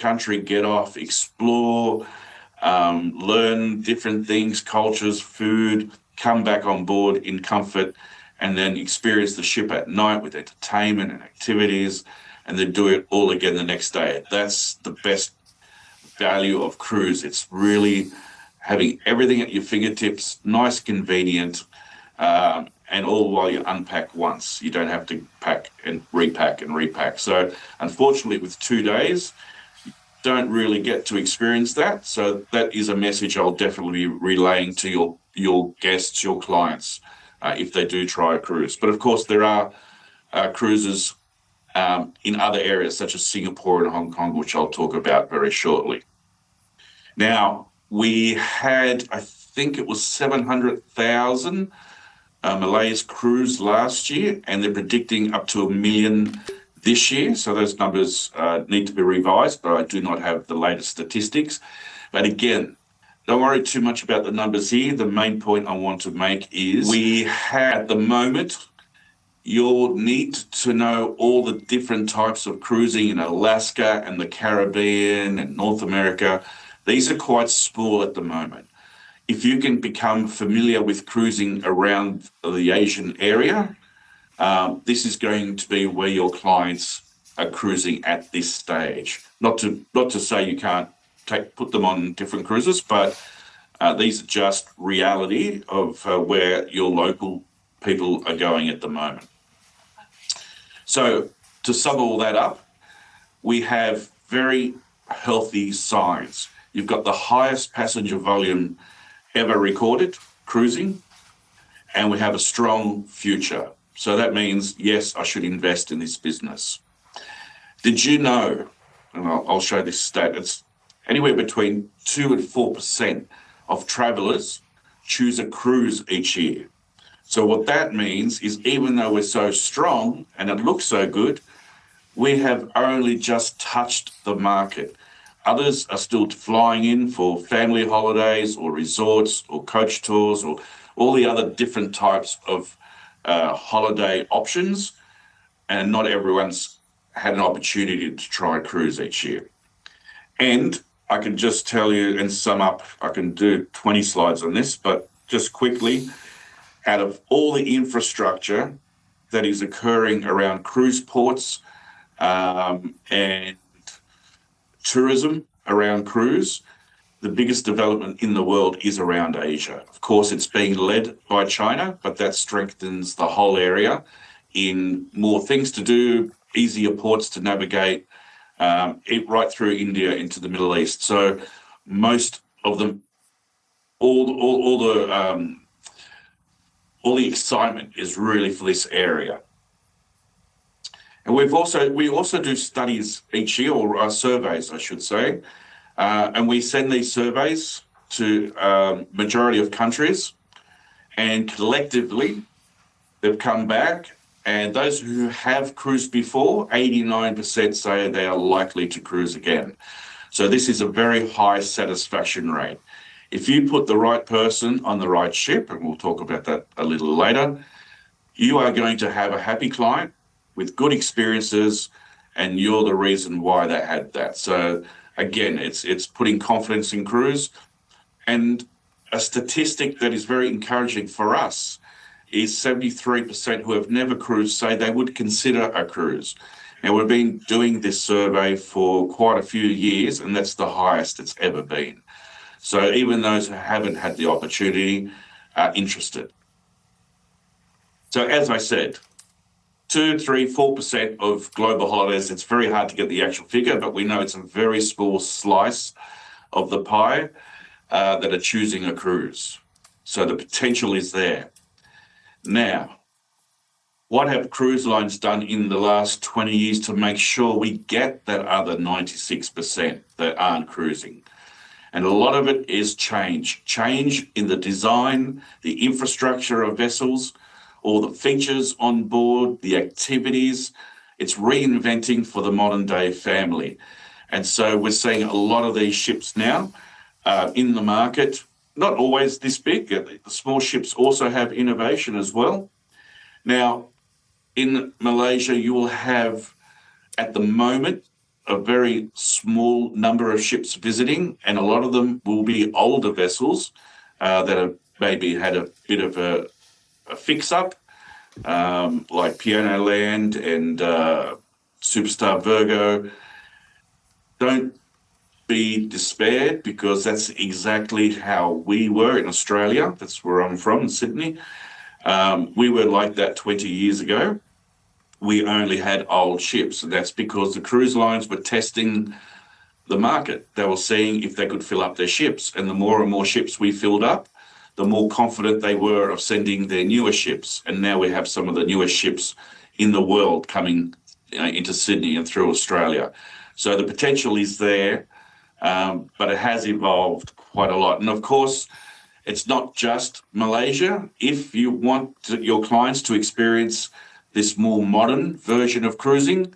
country, get off, explore, learn different things, cultures, food, come back on board in comfort, and then experience the ship at night with entertainment and activities, and then do it all again the next day. That's the best value of cruise. It's really having everything at your fingertips, nice, convenient, and all while you unpack once. You don't have to pack and repack and repack. So unfortunately, with 2 days, don't really get to experience that. So that is a message I'll definitely be relaying to your guests, your clients, if they do try a cruise. But of course, there are cruises in other areas such as Singapore and Hong Kong, which I'll talk about very shortly. Now, we had, I think it was 700,000 Malays cruise last year, and they're predicting up to 1 million this year. So those numbers need to be revised, but I do not have the latest statistics. But again, don't worry too much about the numbers here. The main point I want to make is we have at the moment, you'll need to know all the different types of cruising in Alaska and the Caribbean and North America. These are quite small at the moment. If you can become familiar with cruising around the Asian area, this is going to be where your clients are cruising at this stage. Not to say you can't put them on different cruises, but these are just reality of where your local people are going at the moment. So to sum all that up, we have very healthy signs. You've got the highest passenger volume ever recorded cruising, and we have a strong future. So that means, yes, I should invest in this business. Did you know, and I'll show this stat, it's anywhere between 2 and 4% of travellers choose a cruise each year. So what that means is even though we're so strong and it looks so good, we have only just touched the market. Others are still flying in for family holidays or resorts or coach tours or all the other different types of holiday options, and not everyone's had an opportunity to try a cruise each year. And I can just tell you and sum up, I can do 20 slides on this, but just quickly, out of all the infrastructure that is occurring around cruise ports and tourism around cruise, the biggest development in the world is around Asia. Of course, it's being led by China, but that strengthens the whole area in more things to do, easier ports to navigate, right through India into the Middle East. So most of them, all the excitement is really for this area. And we also do studies each year, or surveys, I should say, and we send these surveys to majority of countries, and collectively they've come back, and those who have cruised before, 89% say they are likely to cruise again. So this is a very high satisfaction rate. If you put the right person on the right ship, and we'll talk about that a little later, you are going to have a happy client with good experiences, and you're the reason why they had that. So again, it's putting confidence in cruise. And a statistic that is very encouraging for us is 73% who have never cruised say they would consider a cruise. And we've been doing this survey for quite a few years, and that's the highest it's ever been. So even those who haven't had the opportunity are interested. So as I said, 2, 3, 4% of global holidays, it's very hard to get the actual figure, but we know it's a very small slice of the pie that are choosing a cruise. So the potential is there. Now, what have cruise lines done in the last 20 years to make sure we get that other 96% that aren't cruising? And a lot of it is change in the design, the infrastructure of vessels, all the features on board, the activities. It's reinventing for the modern day family. And so we're seeing a lot of these ships now in the market, not always this big. The small ships also have innovation as well. Now, in Malaysia, you will have, at the moment, a very small number of ships visiting, and a lot of them will be older vessels that have maybe had a bit of a fix-up, like Piano Land and Superstar Virgo. Don't be despaired, because that's exactly how we were in Australia. That's where I'm from, in Sydney. We were like that 20 years ago. We only had old ships, and that's because the cruise lines were testing the market. They were seeing if they could fill up their ships, and the more and more ships we filled up, the more confident they were of sending their newer ships. And now we have some of the newest ships in the world coming into Sydney and through Australia. So the potential is there, but it has evolved quite a lot. And of course, it's not just Malaysia. If you want your clients to experience this more modern version of cruising,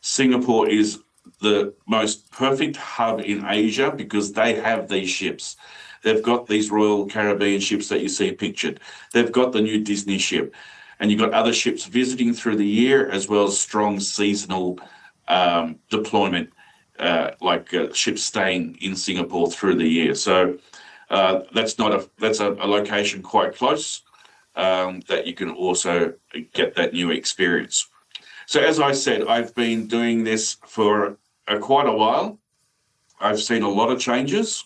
Singapore is the most perfect hub in Asia, because they have these ships. They've got these Royal Caribbean ships that you see pictured. They've got the new Disney ship. And you've got other ships visiting through the year, as well as strong seasonal deployment, like ships staying in Singapore through the year. So that's a location quite close, that you can also get that new experience. So as I said, I've been doing this for quite a while. I've seen a lot of changes,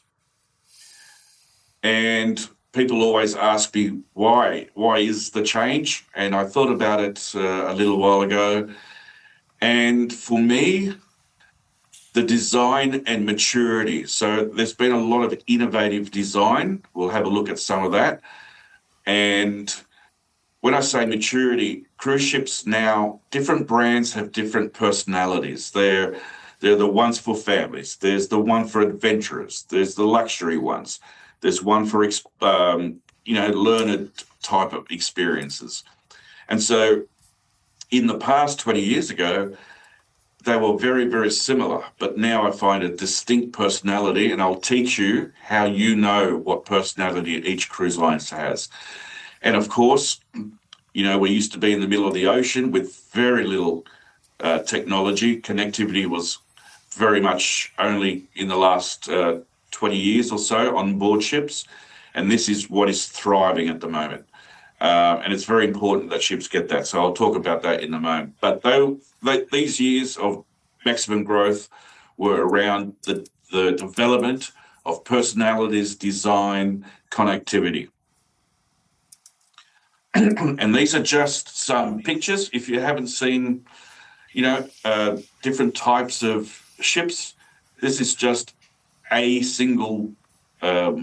and people always ask me why is the change? And I thought about it a little while ago. And for me, the design and maturity. So there's been a lot of innovative design. We'll have a look at some of that. And when I say maturity, cruise ships now, different brands have different personalities. They're the ones for families. There's the one for adventurers. There's the luxury ones. There's one for learned type of experiences. And so in the past 20 years ago, they were very, very similar, but now I find a distinct personality, and I'll teach you how you know what personality each cruise line has. And of course, we used to be in the middle of the ocean with very little technology. Connectivity was very much only in the last 20 years or so on board ships. And this is what is thriving at the moment. And it's very important that ships get that. So I'll talk about that in a moment. But these years of maximum growth were around the development of personalities, design, connectivity. And these are just some pictures. If you haven't seen, different types of ships, this is just a single a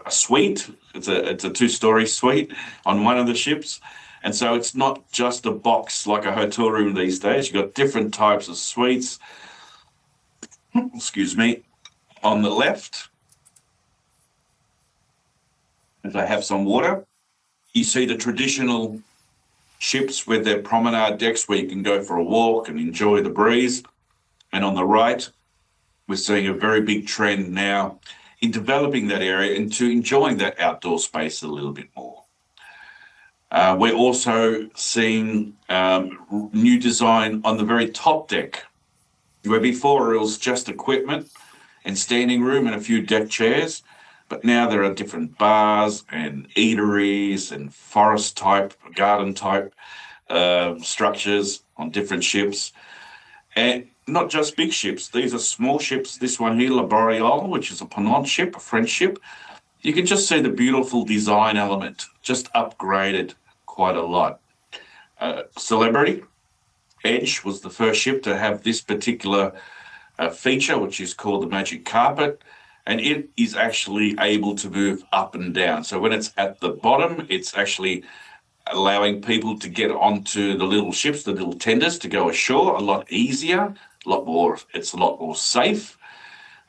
suite. It's a two-story suite on one of the ships. And so it's not just a box like a hotel room these days. You've got different types of suites. Excuse me. On the left, as I have some water, you see the traditional ships with their promenade decks where you can go for a walk and enjoy the breeze. And on the right, we're seeing a very big trend now in developing that area into enjoying that outdoor space a little bit more. We're also seeing new design on the very top deck, where before it was just equipment and standing room and a few deck chairs, but now there are different bars and eateries and forest type, garden type structures on different ships. And not just big ships. These are small ships. This one here, La Boreale, which is a Ponant ship, a French ship. You can just see the beautiful design element, just upgraded quite a lot. Celebrity Edge was the first ship to have this particular feature, which is called the Magic Carpet, and it is actually able to move up and down. So when it's at the bottom, it's actually allowing people to get onto the little ships, the little tenders, to go ashore a lot easier, it's a lot more safe.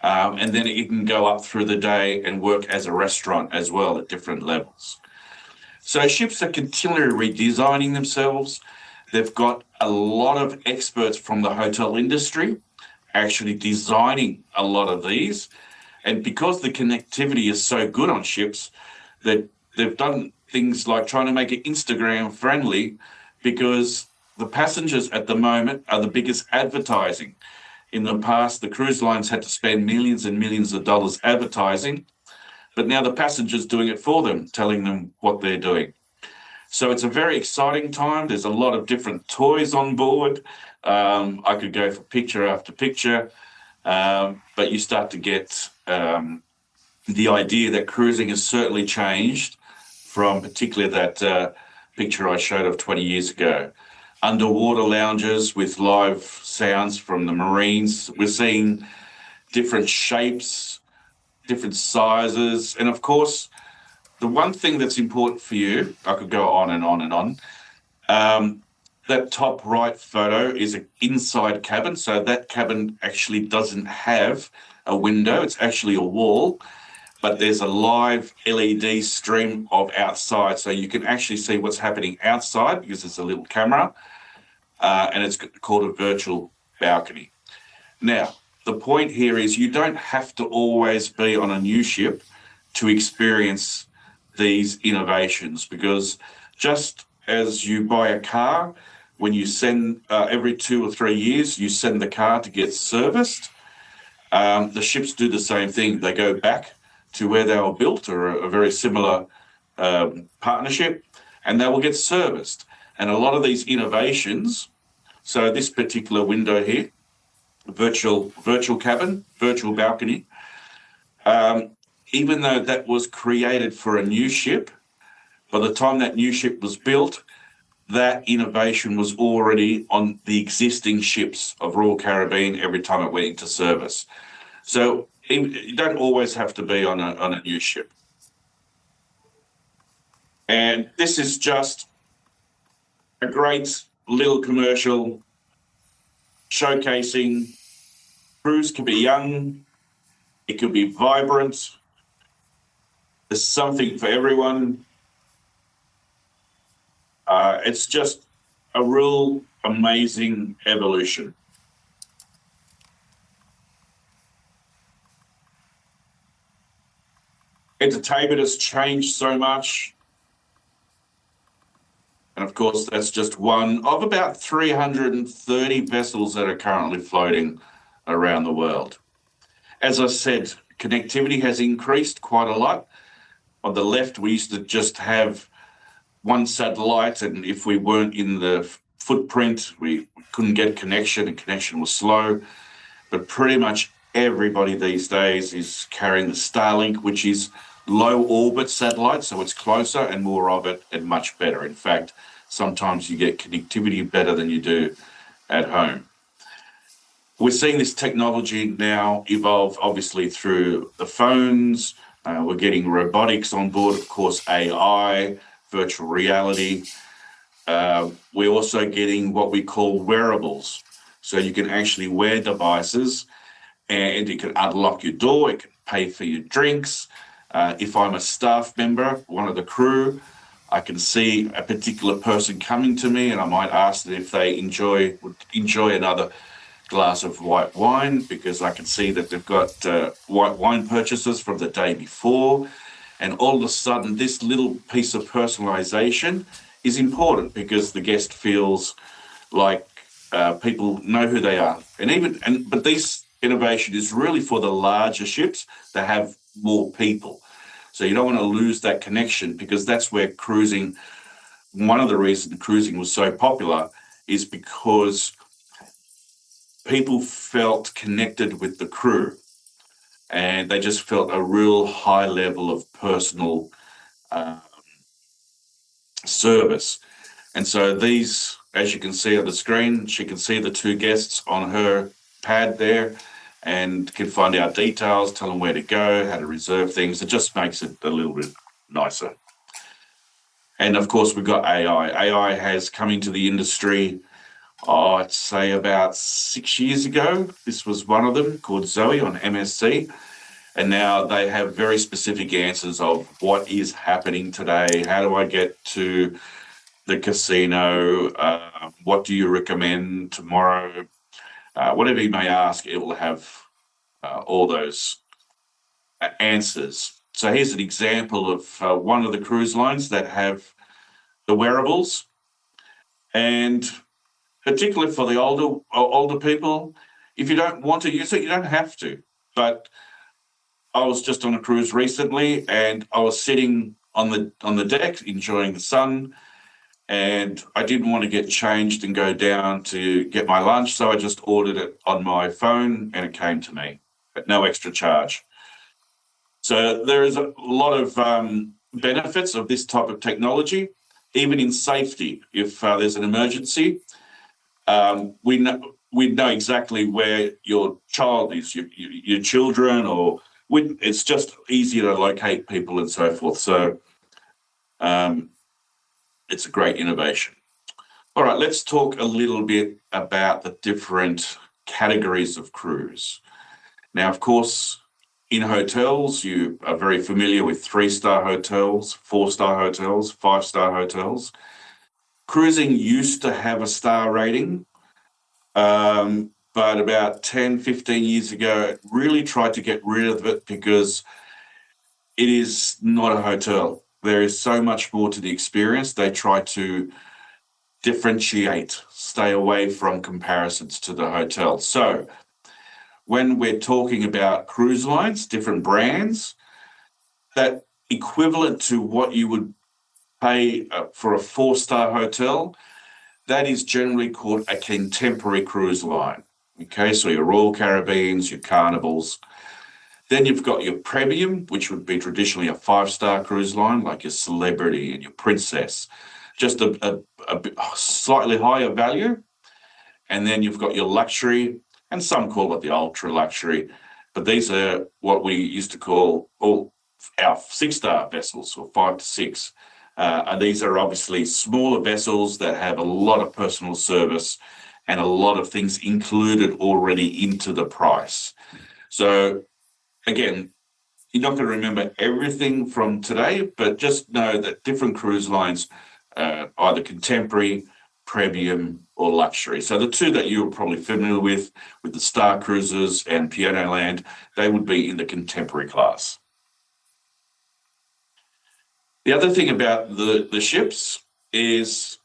And then it can go up through the day and work as a restaurant as well at different levels. So ships are continually redesigning themselves. They've got a lot of experts from the hotel industry actually designing a lot of these. And because the connectivity is so good on ships, that they've done things like trying to make it Instagram friendly, because the passengers at the moment are the biggest advertising. In the past, the cruise lines had to spend millions and millions of dollars advertising, but now the passengers doing it for them, telling them what they're doing. So it's a very exciting time. There's a lot of different toys on board. I could go for picture after picture, but you start to get the idea that cruising has certainly changed from particularly that picture I showed of 20 years ago. Underwater lounges with live sounds from the Marines. We're seeing different shapes, different sizes, and of course, the one thing that's important for you, I could go on and on and on. That top right photo is an inside cabin. So that cabin actually doesn't have a window. It's actually a wall, but there's a live LED stream of outside. So you can actually see what's happening outside because there's a little camera, and it's called a virtual balcony. Now, the point here is you don't have to always be on a new ship to experience these innovations, because just as you buy a car, when you send every 2 or 3 years, you send the car to get serviced. The ships do the same thing. They go back to where they were built, or a very similar partnership, and they will get serviced. And a lot of these innovations, so this particular window here, virtual cabin, virtual balcony, even though that was created for a new ship, by the time that new ship was built, that innovation was already on the existing ships of Royal Caribbean every time it went into service. So you don't always have to be on a new ship. And this is just a great little commercial showcasing cruise can be young, it can be vibrant, there's something for everyone. It's just a real amazing evolution. Entertainment has changed so much. And of course, that's just one of about 330 vessels that are currently floating around the world. As I said, connectivity has increased quite a lot. On the left, we used to just have one satellite, and if we weren't in the footprint, we couldn't get connection, and connection was slow. But pretty much everybody these days is carrying the Starlink, which is low orbit satellite, so it's closer and more of it and much better. In fact, sometimes you get connectivity better than you do at home. We're seeing this technology now evolve, obviously, through the phones. We're getting robotics on board, of course, AI, virtual reality. We're also getting what we call wearables. So you can actually wear devices, and it can unlock your door, it can pay for your drinks. If I'm a staff member, one of the crew, I can see a particular person coming to me, and I might ask them if they would enjoy another glass of white wine, because I can see that they've got white wine purchases from the day before. And all of a sudden, this little piece of personalization is important, because the guest feels like people know who they are. But this innovation is really for the larger ships that have more people. So you don't want to lose that connection, because that's where cruising, one of the reasons cruising was so popular is because people felt connected with the crew, and they just felt a real high level of personal service. And so these, as you can see on the screen, she can see the two guests on her pad there and can find out details, tell them where to go, how to reserve things. It just makes it a little bit nicer. And of course, we've got AI. AI has come into the industry, I'd say about 6 years ago. This was one of them, called Zoe on MSC. And now they have very specific answers of what is happening today. How do I get to the casino? What do you recommend tomorrow? Whatever you may ask, it will have all those answers. So here's an example of one of the cruise lines that have the wearables. And particularly for the older people. If you don't want to use it, you don't have to. But I was just on a cruise recently, and I was sitting on the deck enjoying the sun, and I didn't want to get changed and go down to get my lunch, so I just ordered it on my phone, and it came to me at no extra charge. So there is a lot of benefits of this type of technology, even in safety. If there's an emergency, we know exactly where your child is, your children, or it's just easier to locate people and so forth. So um, it's a great innovation. All right, let's talk a little bit about the different categories of cruise. Now, of course, in hotels, you are very familiar with 3-star hotels, 4-star hotels, 5-star hotels. Cruising used to have a star rating, but about 10, 15 years ago, it really tried to get rid of it because it is not a hotel. There is so much more to the experience. They try to differentiate, stay away from comparisons to the hotel. So when we're talking about cruise lines, different brands, that equivalent to what you would pay for a 4-star hotel, that is generally called a contemporary cruise line. Okay, so your Royal Caribbeans, your Carnivals. Then you've got your Premium, which would be traditionally a 5-star cruise line, like your Celebrity and your Princess, just a slightly higher value. And then you've got your Luxury, and some call it the Ultra Luxury, but these are what we used to call all our 6-star vessels, or 5 to 6. And these are obviously smaller vessels that have a lot of personal service and a lot of things included already into the price. So again, you're not going to remember everything from today, but just know that different cruise lines, either contemporary, premium, or luxury. So the two that you're probably familiar with the Star Cruises and Piano Land, they would be in the contemporary class. The other thing about the ships is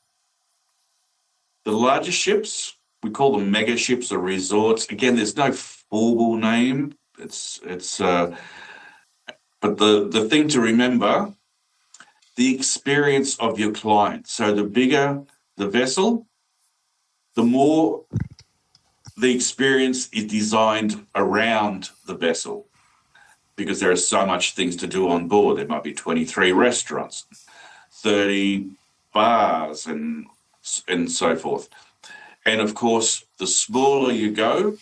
the larger ships, we call them mega ships or resorts. Again, there's no formal name. But the thing to remember, the experience of your client. So the bigger the vessel, the more the experience is designed around the vessel, because there are so much things to do on board. There might be 23 restaurants, 30 bars, and so forth. And of course, the smaller you go,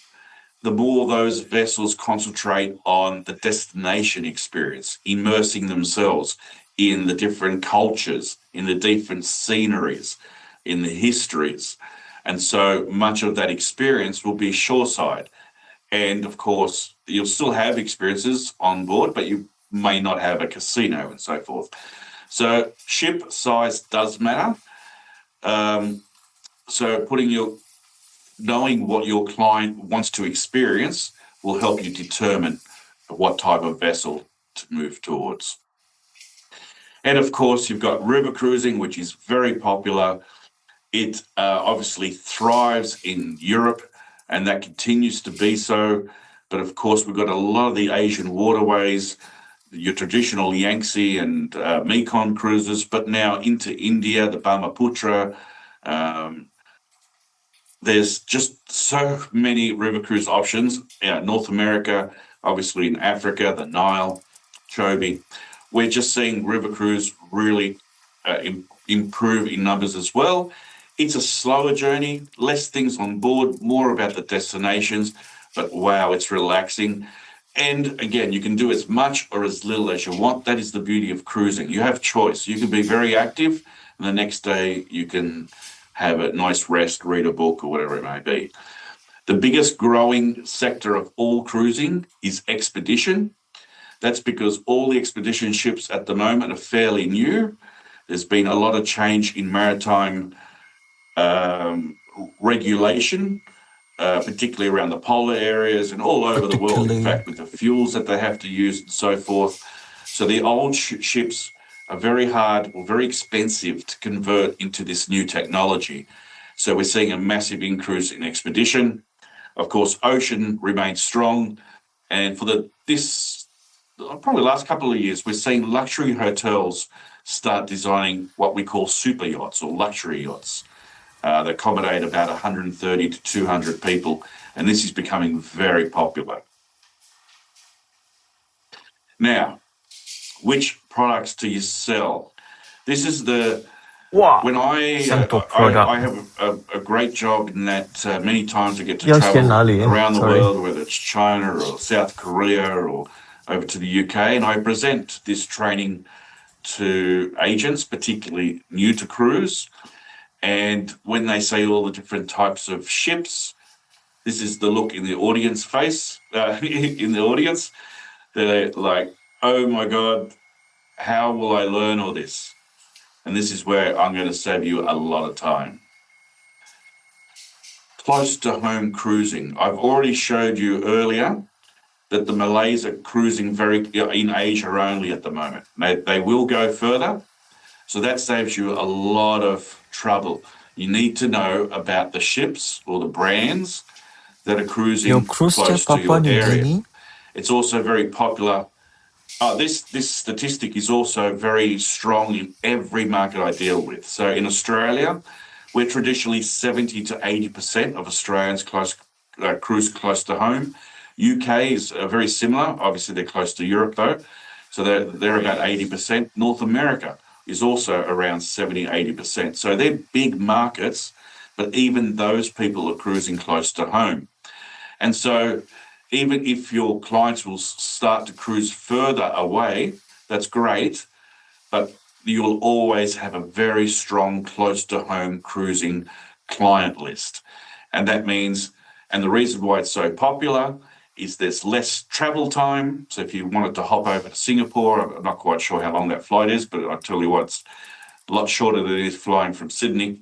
the more those vessels concentrate on the destination experience, immersing themselves in the different cultures, in the different sceneries, in the histories. And so much of that experience will be shoreside. And of course, you'll still have experiences on board, but you may not have a casino and so forth. So ship size does matter. So knowing what your client wants to experience will help you determine what type of vessel to move towards. And of course, you've got river cruising, which is very popular. It obviously thrives in Europe, and that continues to be so. But of course, we've got a lot of the Asian waterways, your traditional Yangtze and Mekong cruises, but now into India, the Brahmaputra. There's just so many river cruise options. North America, obviously in Africa, the Nile, Chobe. We're just seeing river cruise really improve in numbers as well. It's a slower journey, less things on board, more about the destinations, but wow, it's relaxing. And again, you can do as much or as little as you want. That is the beauty of cruising. You have choice. You can be very active, and the next day you can have a nice rest, read a book, or whatever it may be. The biggest growing sector of all cruising is expedition. That's because all the expedition ships at the moment are fairly new. There's been a lot of change in maritime regulation, particularly around the polar areas and all over the world, in fact, with the fuels that they have to use and so forth. So the old ships are very hard or very expensive to convert into this new technology. So we're seeing a massive increase in expedition. Of course, ocean remains strong. And for this probably last couple of years, we're seeing luxury hotels start designing what we call super yachts or luxury yachts. They accommodate about 130 to 200 people, and this is becoming very popular. Now, which products do you sell? This is when I have a great job in that many times I get to travel around the world, whether it's China or South Korea or over to the UK, and I present this training to agents, particularly new to cruise. And when they say all the different types of ships, this is the look in the audience face, in the audience. They're like, oh my God, how will I learn all this? And this is where I'm going to save you a lot of time. Close to home cruising. I've already showed you earlier that the Malays are cruising in Asia only at the moment. They will go further, so that saves you a lot of trouble. You need to know about the ships or the brands that are cruising close to your area. It's also very popular. This statistic is also very strong in every market I deal with. So in Australia, we're traditionally 70 to 80% of Australians cruise close to home. UK is very similar. Obviously, they're close to Europe though. So they're about 80%. North America is also around 70, 80%. So they're big markets, but even those people are cruising close to home. And so even if your clients will start to cruise further away, that's great, but you will always have a very strong close to home cruising client list. And that means, and the reason why it's so popular is there's less travel time. So if you wanted to hop over to Singapore, I'm not quite sure how long that flight is, but I'll tell you what, it's a lot shorter than it is flying from Sydney.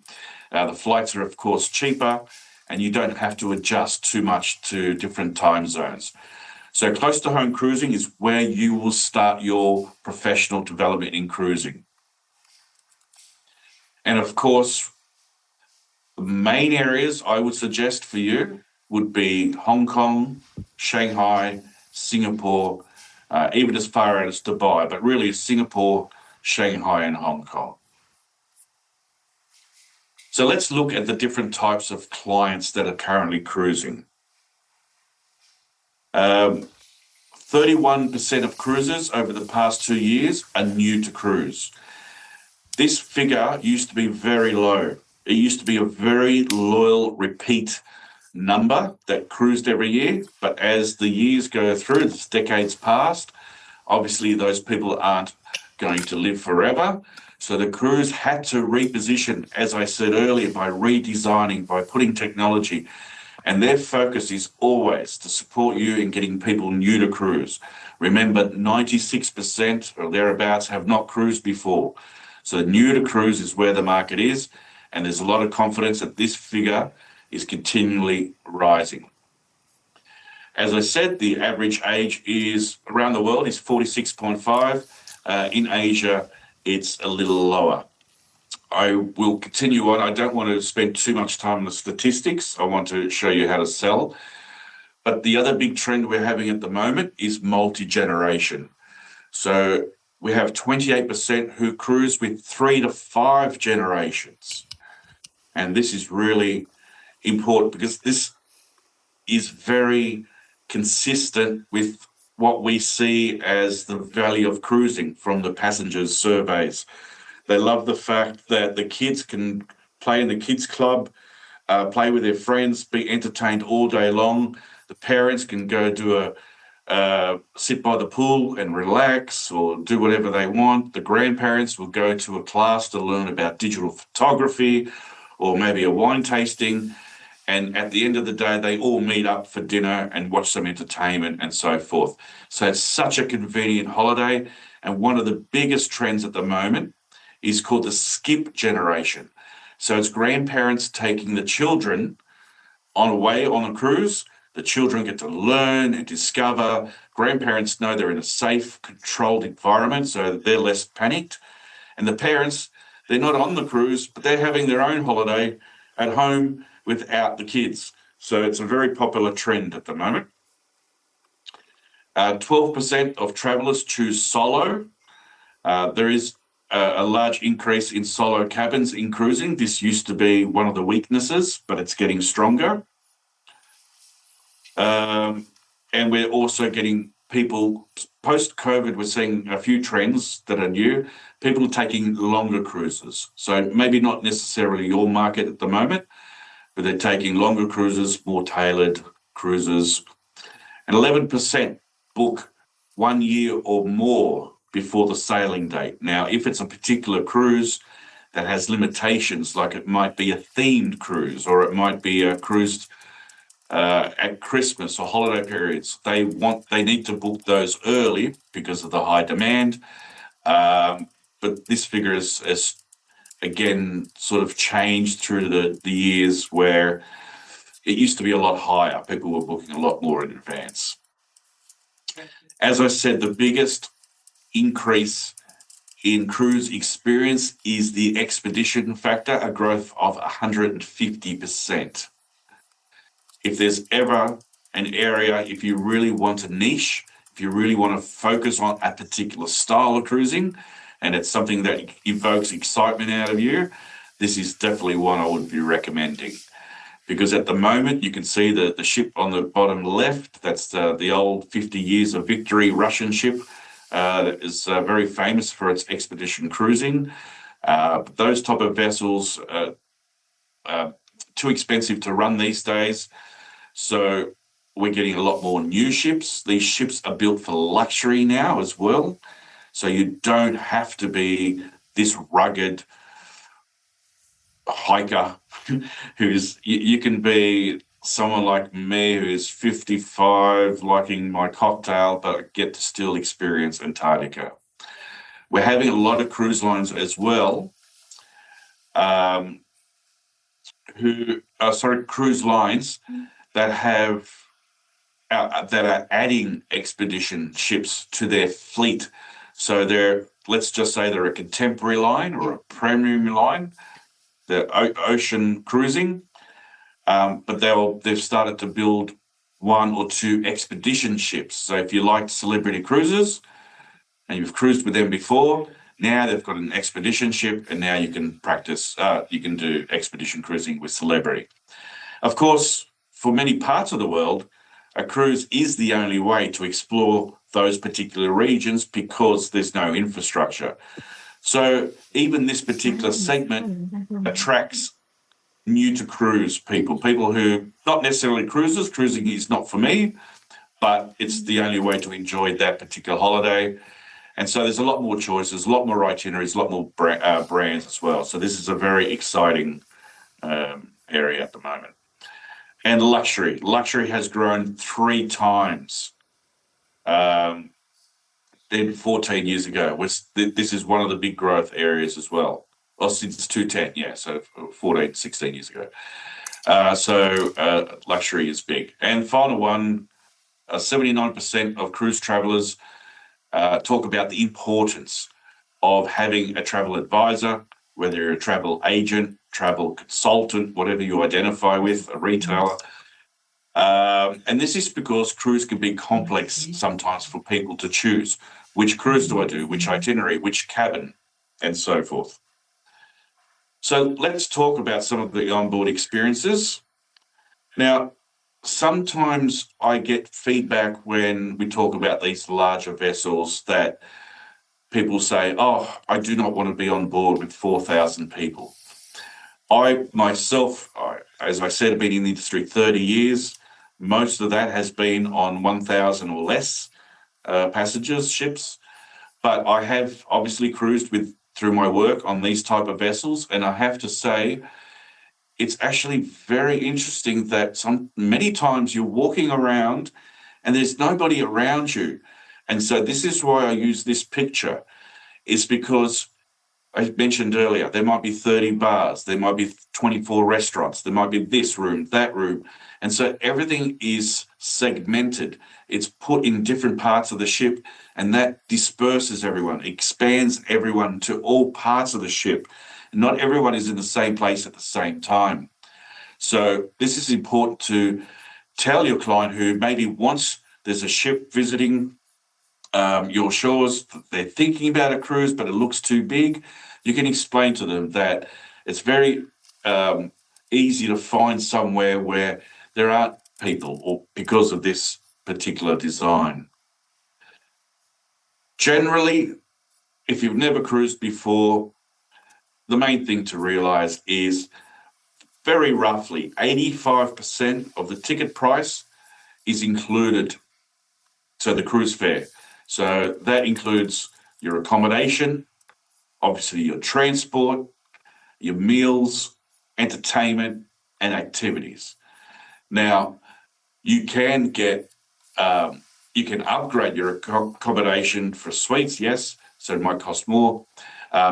The flights are, of course, cheaper, and you don't have to adjust too much to different time zones. So close to home cruising is where you will start your professional development in cruising. And of course, the main areas I would suggest for you would be Hong Kong, Shanghai, Singapore, even as far out as Dubai, but really Singapore, Shanghai, and Hong Kong. So let's look at the different types of clients that are currently cruising. 31% of cruisers over the past 2 years are new to cruise. This figure used to be very low. It used to be a very loyal repeat number that cruised every year, but as the years go through, as decades past, obviously those people aren't going to live forever. So the cruise had to reposition, as I said earlier, by redesigning, by putting technology, and their focus is always to support you in getting people new to cruise. Remember, 96% or thereabouts have not cruised before. So new to cruise is where the market is, and there's a lot of confidence that this figure is continually rising. As I said, the average age is around the world is 46.5. In Asia, it's a little lower. I will continue on. I don't want to spend too much time on the statistics. I want to show you how to sell. But the other big trend we're having at the moment is multi-generation. So we have 28% who cruise with 3 to 5 generations. And this is really important because this is very consistent with what we see as the value of cruising from the passengers' surveys. They love the fact that the kids can play in the kids' club, play with their friends, be entertained all day long. The parents can go do sit by the pool and relax or do whatever they want. The grandparents will go to a class to learn about digital photography or maybe a wine tasting. And at the end of the day, they all meet up for dinner and watch some entertainment and so forth. So it's such a convenient holiday. And one of the biggest trends at the moment is called the skip generation. So it's grandparents taking the children away on a cruise. The children get to learn and discover. Grandparents know they're in a safe, controlled environment, so they're less panicked. And the parents, they're not on the cruise, but they're having their own holiday. at home without the kids. So it's a very popular trend at the moment. 12% of travellers choose solo. There is a large increase in solo cabins in cruising. This used to be one of the weaknesses, but it's getting stronger. And we're also getting people, post-COVID, we're seeing a few trends that are new. People are taking longer cruises. So maybe not necessarily your market at the moment, but they're taking longer cruises, more tailored cruises. And 11% book 1 year or more before the sailing date. Now, if it's a particular cruise that has limitations, like it might be a themed cruise or it might be a cruise at Christmas or holiday periods, they need to book those early because of the high demand. But this figure is again sort of changed through the years, where it used to be a lot higher. People were booking a lot more in advance. As I said, the biggest increase in cruise experience is the expedition factor, a growth of 150%. If there's ever an area, if you really want a niche, if you really want to focus on a particular style of cruising, and it's something that evokes excitement out of you, this is definitely one I would be recommending. Because at the moment, you can see the ship on the bottom left, that's the old 50 Years of Victory Russian ship that is very famous for its expedition cruising. Those type of vessels are too expensive to run these days. So we're getting a lot more new ships. These ships are built for luxury now as well. So you don't have to be this rugged hiker you can be someone like me who's 55, liking my cocktail, but get to still experience Antarctica. We're having a lot of cruise lines as well, cruise lines that have that are adding expedition ships to their fleet. So let's just say they're a contemporary line or a premium line. They're ocean cruising, but they've started to build 1 or 2 expedition ships. So if you liked Celebrity Cruises and you've cruised with them before, now they've got an expedition ship, and now you can you can do expedition cruising with Celebrity. Of course, for many parts of the world, a cruise is the only way to explore those particular regions because there's no infrastructure. So even this particular segment attracts new to cruise people who not necessarily cruisers. Cruising is not for me, but it's the only way to enjoy that particular holiday. And so there's a lot more choices, a lot more itineraries, a lot more brands as well. So this is a very exciting area at the moment. And luxury has grown 3 times than 14 years ago. This is one of the big growth areas as well. Well, since 2010, so 14, 16 years ago. Luxury is big. And final one, 79% of cruise travellers talk about the importance of having a travel advisor, whether you're a travel agent, travel consultant, whatever you identify with, a retailer. And this is because cruise can be complex sometimes for people to choose. Which cruise do I do? Which itinerary? Which cabin? And so forth. So let's talk about some of the onboard experiences. Now, sometimes I get feedback when we talk about these larger vessels that people say, oh, I do not want to be on board with 4,000 people. I myself, as I said, have been in the industry 30 years. Most of that has been on 1,000 or less passengers ships. But I have obviously cruised through my work on these type of vessels, and I have to say it's actually very interesting that many times you're walking around and there's nobody around you. And so this is why I use this picture, is because I mentioned earlier, there might be 30 bars, there might be 24 restaurants, there might be this room, that room. And so everything is segmented. It's put in different parts of the ship, and that disperses everyone, expands everyone to all parts of the ship. Not everyone is in the same place at the same time. So this is important to tell your client who maybe wants, there's a ship visiting your shores, they're thinking about a cruise, but it looks too big. You can explain to them that it's very easy to find somewhere where there aren't people, or because of this particular design. Generally, if you've never cruised before, the main thing to realize is very roughly 85% of the ticket price is included. So the cruise fare. So that includes your accommodation, obviously your transport, your meals, entertainment, and activities. Now, you can get, you can upgrade your accommodation for suites, yes, so it might cost more.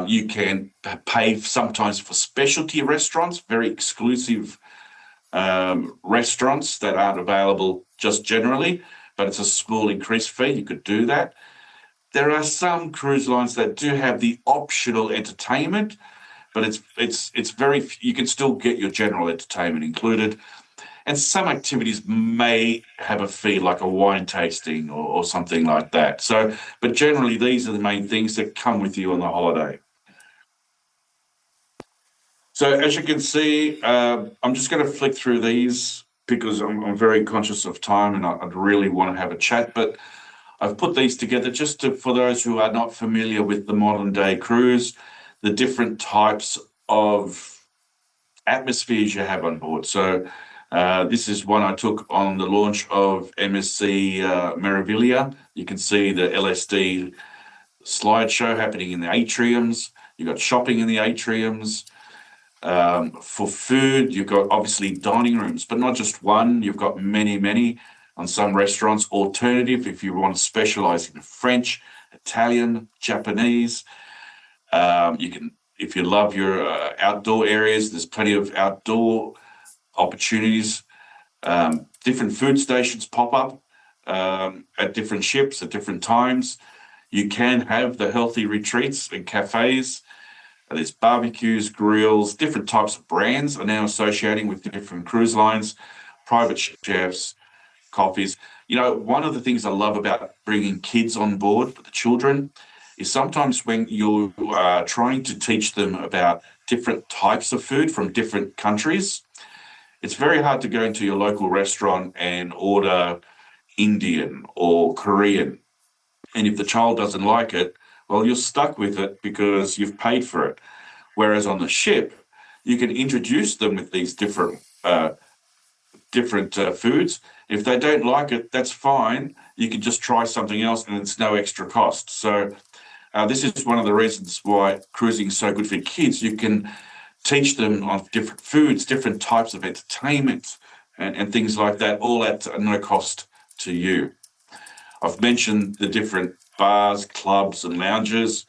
You can pay sometimes for specialty restaurants, very exclusive restaurants that aren't available just generally, but it's a small increased fee. You could do that. There are some cruise lines that do have the optional entertainment, but it's very, you can still get your general entertainment included. And some activities may have a fee, like a wine tasting or something like that. So, but generally, these are the main things that come with you on the holiday. So as you can see, I'm just going to flick through these because I'm very conscious of time and I'd really want to have a chat. But I've put these together just to, for those who are not familiar with the modern day cruise, the different types of atmospheres you have on board. So this is one I took on the launch of MSC Meraviglia. You can see the LSD slideshow happening in the atriums. You've got shopping in the atriums. For food, you've got obviously dining rooms, but not just one. You've got many, many on some restaurants. Alternative, if you want to specialize in French, Italian, Japanese. You can, if you love your outdoor areas, there's plenty of outdoor opportunities. Different food stations pop up at different ships at different times. You can have the healthy retreats and cafes. There's barbecues, grills, different types of brands are now associating with different cruise lines, private chefs, coffees. You know, one of the things I love about bringing kids on board, the children, is sometimes when you are trying to teach them about different types of food from different countries, it's very hard to go into your local restaurant and order Indian or Korean. And if the child doesn't like it, well, you're stuck with it because you've paid for it. Whereas on the ship, you can introduce them with these different foods. If they don't like it, that's fine. You can just try something else, and it's no extra cost. So this is one of the reasons why cruising is so good for kids. You can teach them on different foods, different types of entertainment, and things like that, all at no cost to you. I've mentioned the different bars, clubs, and lounges.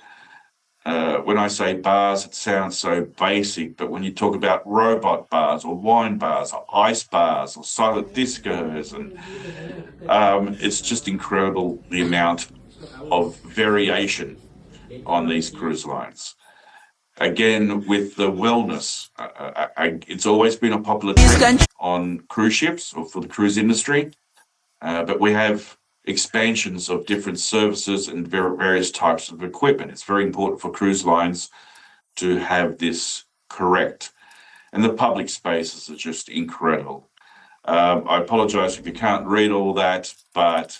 When I say bars, it sounds so basic, but when you talk about robot bars or wine bars or ice bars or silent discos, and it's just incredible the amount of variation on these cruise lines. Again, with the wellness, it's always been a popular trend on cruise ships or for the cruise industry, but we have expansions of different services and various types of equipment. It's very important for cruise lines to have this correct. And the public spaces are just incredible. I apologize if you can't read all that, but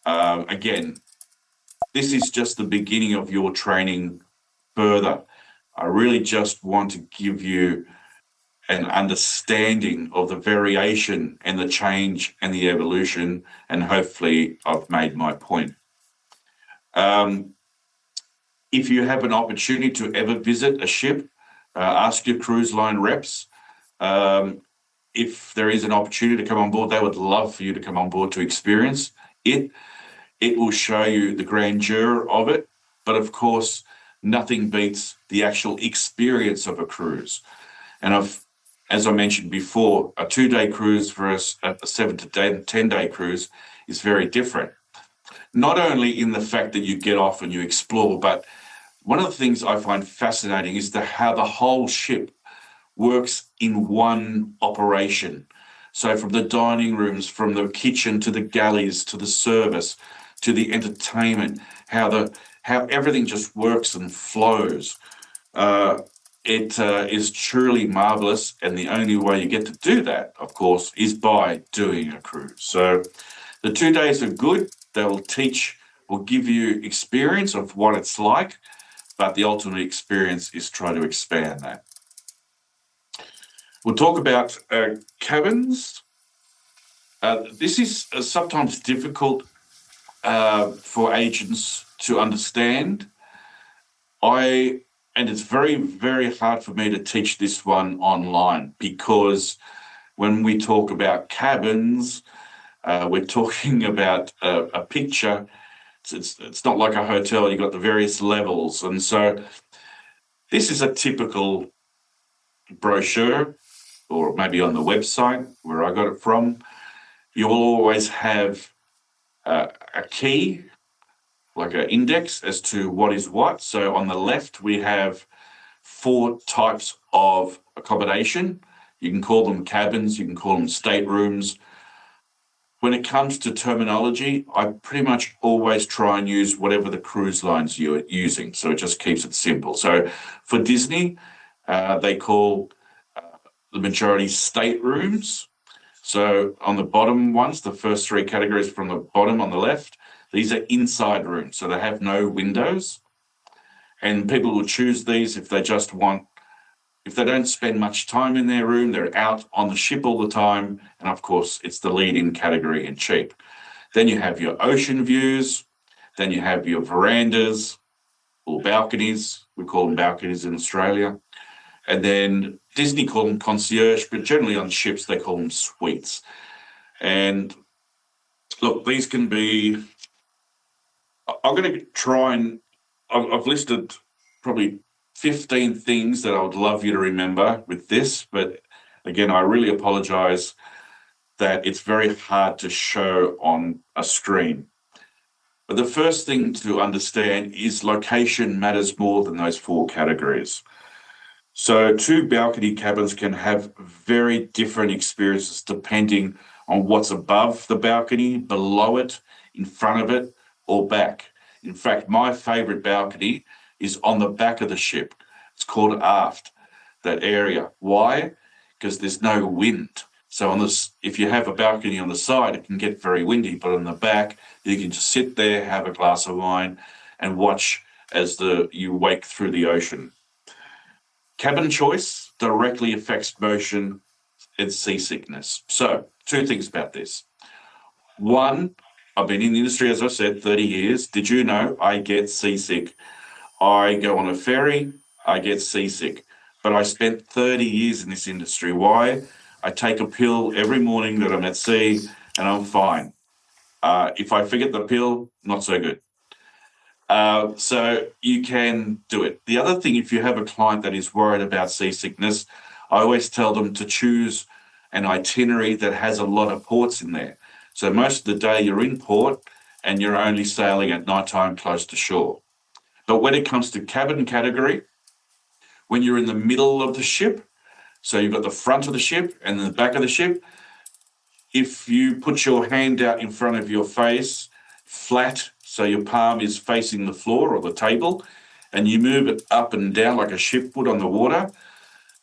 again, this is just the beginning of your training further. I really just want to give you an understanding of the variation and the change and the evolution, and hopefully I've made my point. If you have an opportunity to ever visit a ship, ask your cruise line reps. If there is an opportunity to come on board, they would love for you to come on board to experience it. It will show you the grandeur of it, but of course, nothing beats the actual experience of a cruise. And as I mentioned before, a 2-day cruise versus a 7 to 10-day cruise is very different. Not only in the fact that you get off and you explore, but one of the things I find fascinating is how the whole ship works in one operation. So from the dining rooms, from the kitchen to the galleys, to the service, to the entertainment, how everything just works and flows. It is truly marvelous, and the only way you get to do that, of course, is by doing a cruise. So the 2 days are good. They'll teach or give you experience of what it's like, but the ultimate experience is try to expand that. We'll talk about cabins. This is sometimes difficult for agents to understand. And it's very, very hard for me to teach this one online, because when we talk about cabins, we're talking about a picture. It's not like a hotel. You've got the various levels. And so this is a typical brochure, or maybe on the website where I got it from. You will always have a key, like an index as to what is what. So on the left, we have 4 types of accommodation. You can call them cabins, you can call them staterooms. When it comes to terminology, I pretty much always try and use whatever the cruise lines you're using. So it just keeps it simple. So for Disney, they call the majority staterooms. So on the bottom ones, the first 3 categories from the bottom on the left, these are inside rooms, so they have no windows. And people will choose these if they don't spend much time in their room, they're out on the ship all the time. And of course, it's the lead-in category and cheap. Then you have your ocean views. Then you have your verandas or balconies. We call them balconies in Australia. And then Disney call them concierge, but generally on ships, they call them suites. And look, these can be, I'm going to try and, I've listed probably 15 things that I would love you to remember with this, but again, I really apologize that it's very hard to show on a screen. But the first thing to understand is location matters more than those 4 categories. So 2 balcony cabins can have very different experiences depending on what's above the balcony, below it, in front of it, or back. In fact, my favorite balcony is on the back of the ship. It's called aft, that area. Why? Because there's no wind. So if you have a balcony on the side, it can get very windy, but on the back, you can just sit there, have a glass of wine, and watch as you wake through the ocean. Cabin choice directly affects motion and seasickness. So 2 things about this. 1, I've been in the industry, as I said, 30 years. Did you know I get seasick? I go on a ferry, I get seasick. But I spent 30 years in this industry. Why? I take a pill every morning that I'm at sea and I'm fine. If I forget the pill, not so good. So you can do it. The other thing, if you have a client that is worried about seasickness, I always tell them to choose an itinerary that has a lot of ports in there. So most of the day you're in port and you're only sailing at nighttime close to shore. But when it comes to cabin category, when you're in the middle of the ship, so you've got the front of the ship and the back of the ship, if you put your hand out in front of your face flat, so your palm is facing the floor or the table, and you move it up and down like a ship would on the water,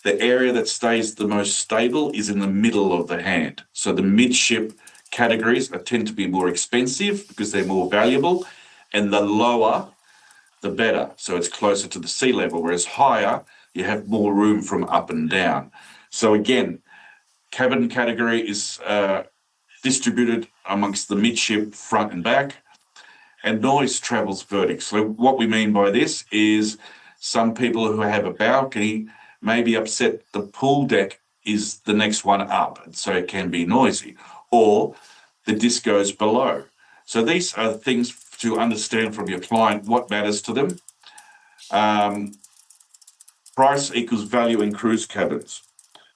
the area that stays the most stable is in the middle of the hand. So the midship categories tend to be more expensive because they're more valuable, and the lower, the better. So it's closer to the sea level, whereas higher, you have more room from up and down. So again, cabin category is distributed amongst the midship, front and back, and noise travels vertically. So what we mean by this is some people who have a balcony may be upset the pool deck is the next one up, and so it can be noisy, or the disco's below. So these are things to understand from your client, what matters to them. Price equals value in cruise cabins.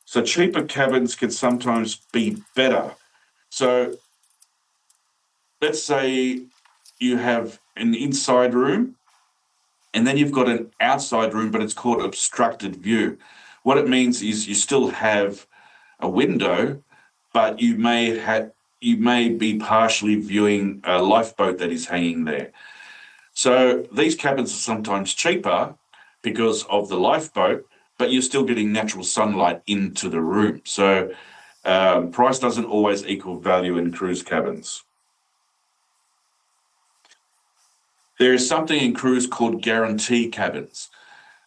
So cheaper cabins can sometimes be better. So let's say you have an inside room and then you've got an outside room, but it's called obstructed view. What it means is you still have a window, but you may be partially viewing a lifeboat that is hanging there. So these cabins are sometimes cheaper because of the lifeboat, but you're still getting natural sunlight into the room. So price doesn't always equal value in cruise cabins. There is something in cruise called guarantee cabins.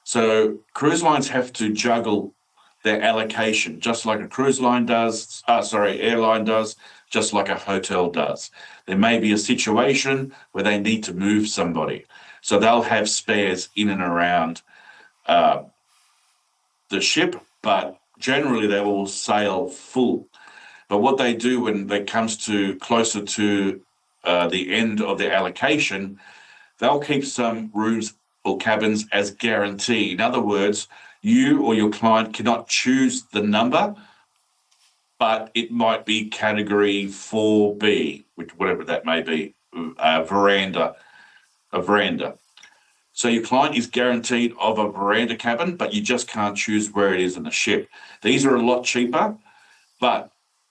So cruise lines have to juggle their allocation, just like a airline does, just like a hotel does. There may be a situation where they need to move somebody. So they'll have spares in and around the ship, but generally they will sail full. But what they do when it comes to closer to the end of their allocation, they'll keep some rooms or cabins as guarantee. In other words, you or your client cannot choose the number, but it might be category 4B, whatever that may be, a veranda. So your client is guaranteed of a veranda cabin, but you just can't choose where it is in the ship. These are a lot cheaper, but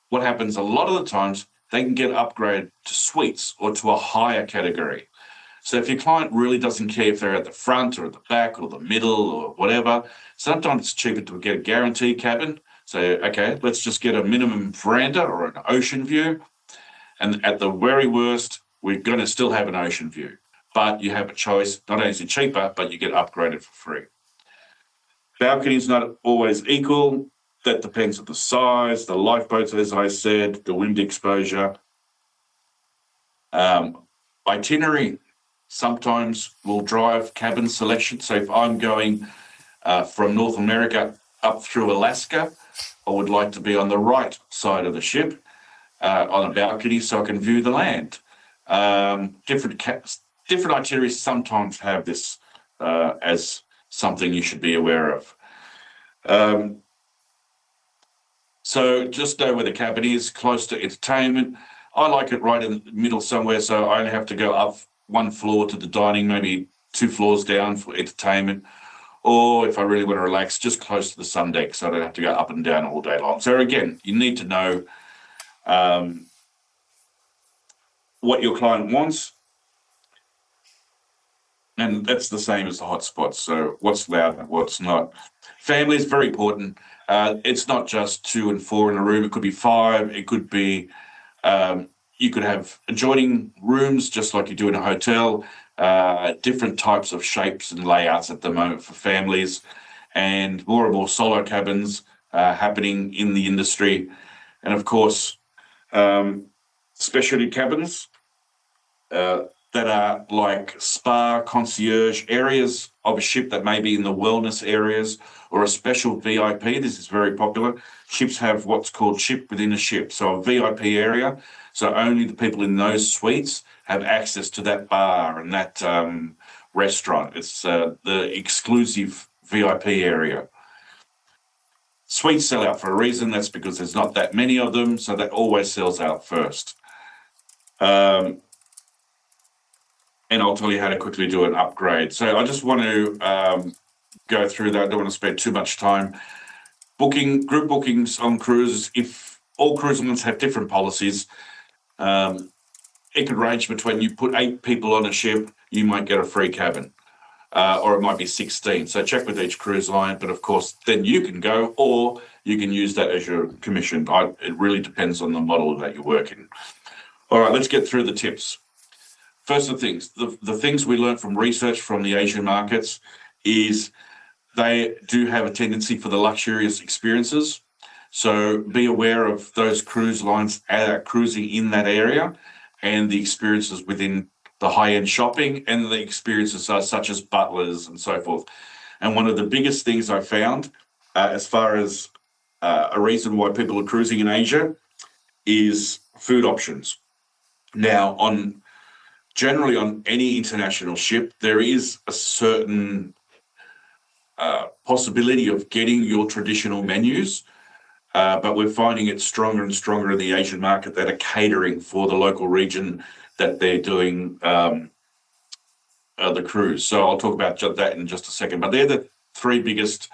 what happens a lot of the times, they can get upgraded to suites or to a higher category. So if your client really doesn't care if they're at the front or at the back or the middle or whatever, sometimes it's cheaper to get a guarantee cabin. So, okay, let's just get a minimum veranda or an ocean view. And at the very worst, we're going to still have an ocean view. But you have a choice. Not only is it cheaper, but you get upgraded for free. Balcony's not always equal. That depends on the size, the lifeboats, as I said, the wind exposure. Itinerary sometimes will drive cabin selection. So if I'm going from North America up through Alaska, I would like to be on the right side of the ship on a balcony so I can view the land. Different itineraries sometimes have this as something you should be aware of. So just know where the cabin is, close to entertainment. I like it right in the middle somewhere, so I only have to go up one floor to the dining, maybe 2 floors down for entertainment. Or if I really want to relax, just close to the sun deck so I don't have to go up and down all day long. So again, you need to know what your client wants. And that's the same as the hotspots. So what's allowed and what's not. Family is very important. It's not just 2 and 4 in a room. It could be 5. It could be, you could have adjoining rooms just like you do in a hotel, different types of shapes and layouts at the moment for families, and more solo cabins happening in the industry. And of course, specialty cabins that are like spa concierge areas of a ship that may be in the wellness areas, or a special VIP. This is very popular. Ships have what's called ship within a ship. So a VIP area. So only the people in those suites have access to that bar and that restaurant. It's the exclusive VIP area. Suites sell out for a reason. That's because there's not that many of them. So that always sells out first. And I'll tell you how to quickly do an upgrade. So I just want to go through that. I don't want to spend too much time. Group bookings on cruises, if all cruise lines have different policies, it could range between, you put 8 people on a ship, you might get a free cabin, or it might be 16. So check with each cruise line, but of course, then you can go, or you can use that as your commission. It really depends on the model that you're working. All right, let's get through the tips. First of things, the things we learned from research from the Asian markets is they do have a tendency for the luxurious experiences. So be aware of those cruise lines cruising in that area and the experiences within the high-end shopping and the experiences such as butlers and so forth. And one of the biggest things I found as far as a reason why people are cruising in Asia is food options. Now, generally on any international ship, there is a certain possibility of getting your traditional menus, but we're finding it stronger and stronger in the Asian market that are catering for the local region that they're doing the cruise. So I'll talk about that in just a second. But they're the 3 biggest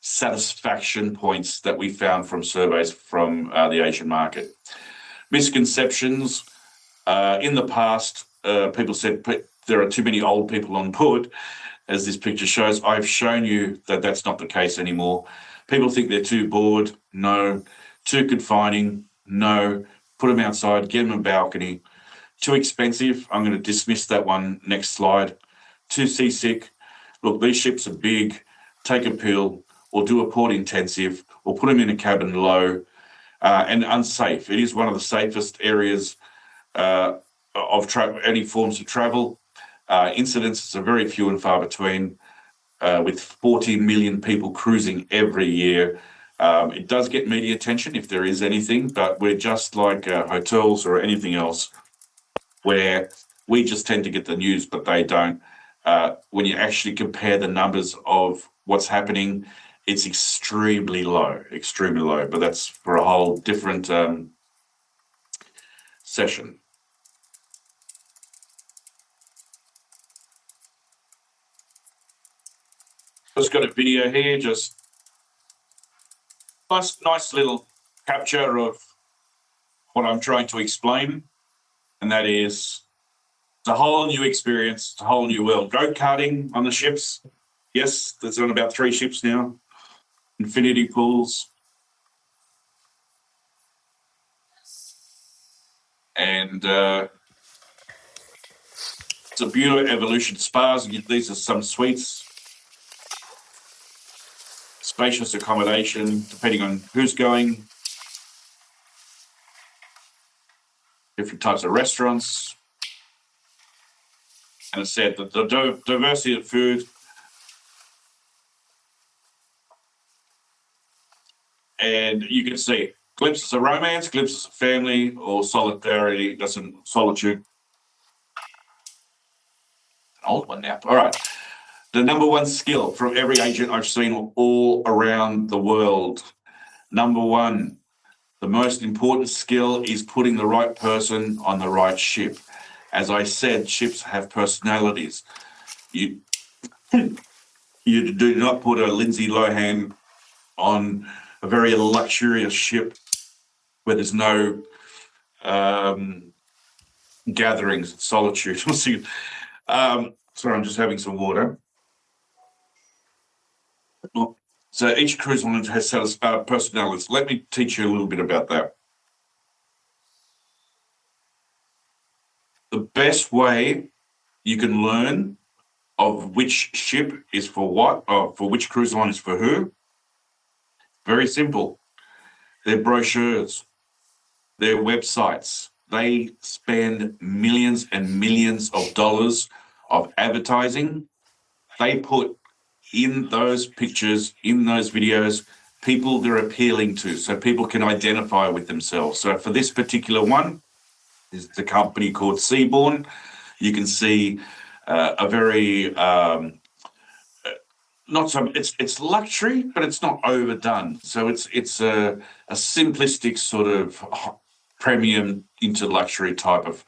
satisfaction points that we found from surveys from the Asian market. Misconceptions. In the past, people said there are too many old people on board, as this picture shows. I've shown you that that's not the case anymore. People think they're too bored. No. Too confining. No. Put them outside, get them a balcony. Too expensive. I'm going to dismiss that one. Next slide. Too seasick. Look, these ships are big. Take a pill or do a port intensive or put them in a cabin low, and unsafe. It is one of the safest areas of any forms of travel. Incidences are very few and far between, with 40 million people cruising every year. It does get media attention if there is anything, but we're just like hotels or anything else where we just tend to get the news, but they don't. When you actually compare the numbers of what's happening, it's extremely low, but that's for a whole different session. Just got a video here, just nice little capture of what I'm trying to explain, and that is it's a whole new experience, it's a whole new world. Go-karting on the ships. Yes, there's on about 3 ships now. Infinity pools. And it's a beautiful Evolution spas. These are some suites. Spacious accommodation, depending on who's going. Different types of restaurants. And as I said, the diversity of food. And you can see glimpses of romance, glimpses of family, or solidarity, solitude. An old one now. All right. The number one skill from every agent I've seen all around the world. Number one, the most important skill is putting the right person on the right ship. As I said, ships have personalities. You do not put a Lindsay Lohan on a very luxurious ship where there's no gatherings, solitude. Sorry, I'm just having some water. So each cruise line has personalities. Let me teach you a little bit about that. The best way you can learn of which ship is for what, or for which cruise line is for who, very simple. Their brochures, their websites, they spend millions and millions of dollars of advertising. They put in those pictures, in those videos, people they're appealing to, so people can identify with themselves. So for this particular one, is the company called Seabourn. You can see a very it's luxury, but it's not overdone. So it's a simplistic sort of premium into luxury type of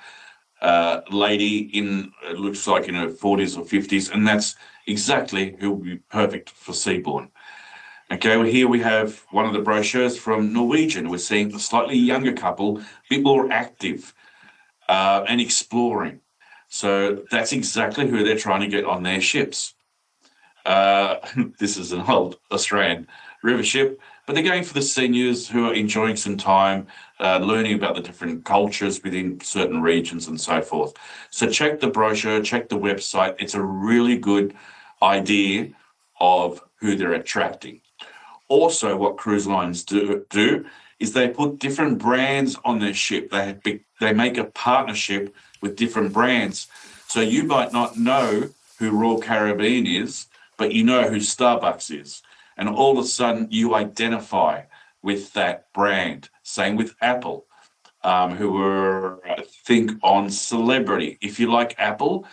lady in, it looks like in her 40s or 50s, and that's exactly who will be perfect for Seabourn. Okay, well, here we have one of the brochures from Norwegian. We're seeing a slightly younger couple, a bit more active and exploring. So that's exactly who they're trying to get on their ships. This is an old Australian river ship, but they're going for the seniors who are enjoying some time, learning about the different cultures within certain regions and so forth. So check the brochure, check the website. It's a really good idea of who they're attracting. Also, what cruise lines do is they put different brands on their ship. They make a partnership with different brands. So you might not know who Royal Caribbean is, but you know who Starbucks is. And all of a sudden you identify with that brand. Same with Apple, who were, I think, on Celebrity. If you like Apple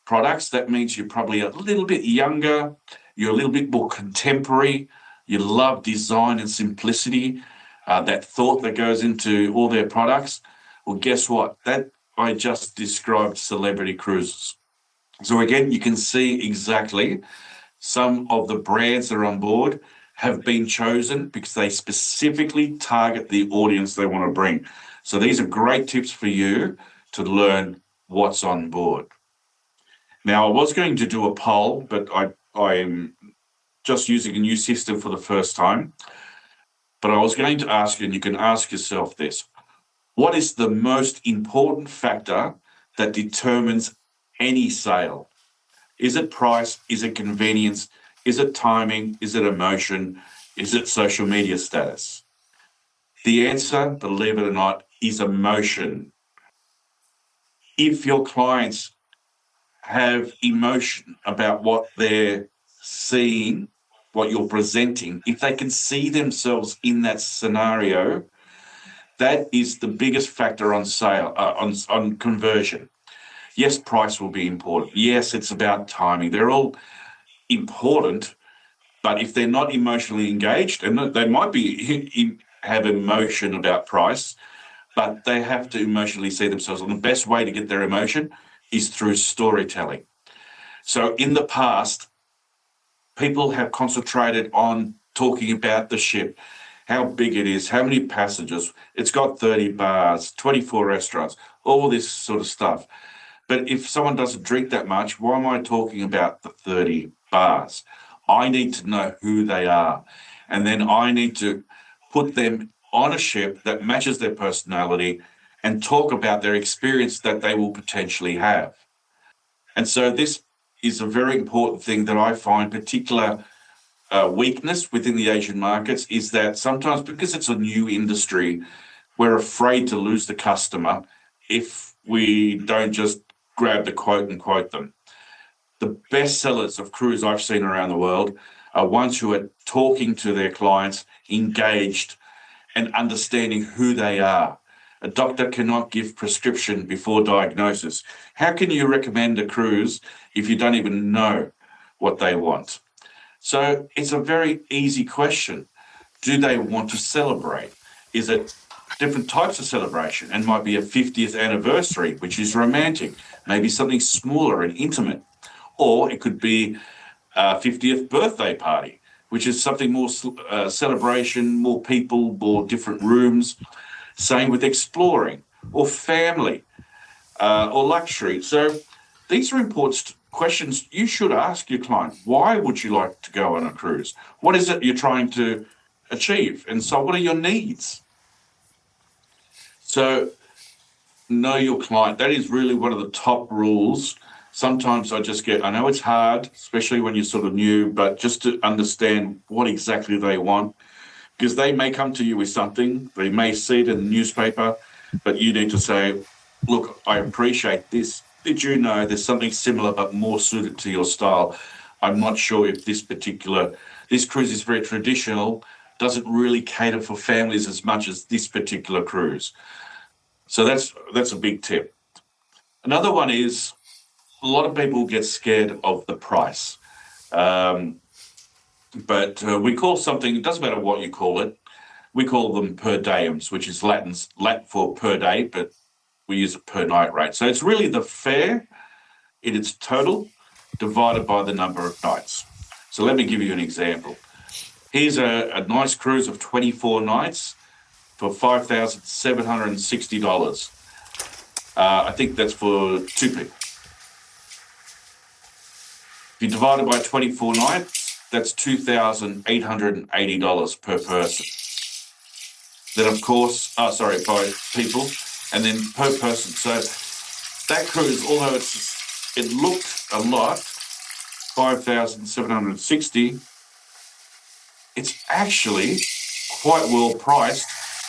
products, that means you're probably a little bit younger, you're a little bit more contemporary, you love design and simplicity, that thought that goes into all their products. Well, guess what? That I just described Celebrity Cruises. So again, you can see exactly some of the brands that are on board. have been chosen because they specifically target the audience they want to bring. So these are great tips for you to learn what's on board. Now, I was going to do a poll, but I'm just using a new system for the first time. But I was going to ask you, and you can ask yourself this: what is the most important factor that determines any sale? Is it price? Is it convenience? Is it timing? Is it emotion? Is it social media status? The answer, believe it or not, is emotion. If your clients have emotion about what they're seeing, what you're presenting, if they can see themselves in that scenario, that is the biggest factor on sale, on conversion. Yes, price will be important. Yes, it's about timing. They're all important, but if they're not emotionally engaged, and they might be have emotion about price, but they have to emotionally see themselves. And the best way to get their emotion is through storytelling. So in the past, people have concentrated on talking about the ship, how big it is, how many passengers, it's got 30 bars, 24 restaurants, all this sort of stuff. But if someone doesn't drink that much, why am I talking about the 30 bars? I need to know who they are. And then I need to put them on a ship that matches their personality and talk about their experience that they will potentially have. And so this is a very important thing that I find particular weakness within the Asian markets is that sometimes because it's a new industry, we're afraid to lose the customer if we don't just grab the quote and quote them. The best sellers of cruise I've seen around the world are ones who are talking to their clients, engaged, and understanding who they are. A doctor cannot give prescription before diagnosis. How can you recommend a cruise if you don't even know what they want? So it's a very easy question. Do they want to celebrate? Is it different types of celebration? And might be a 50th anniversary, which is romantic, maybe something smaller and intimate. Or it could be a 50th birthday party, which is something more celebration, more people, more different rooms. Same with exploring or family or luxury. So these are important questions you should ask your client. Why would you like to go on a cruise? What is it you're trying to achieve? And so what are your needs? So know your client. That is really one of the top rules. Sometimes I know it's hard, especially when you're sort of new, but just to understand what exactly they want, because they may come to you with something, they may see it in the newspaper, but you need to say, look, I appreciate this. Did you know there's something similar but more suited to your style? I'm not sure if this cruise is very traditional, doesn't really cater for families as much as this particular cruise. So that's a big tip. Another one is a lot of people get scared of the price. But we call something, it doesn't matter what you call it, we call them per diems, which is Latin for per day, but we use a per night rate. So it's really the fare in its total divided by the number of nights. So let me give you an example. Here's a nice cruise of 24 nights for $5,760. I think that's for two people. If you divide it by 24 nights, that's $2,880 per person. Then, of course, by people, and then per person. So that cruise, although it looked a lot, 5,760, it's actually quite well priced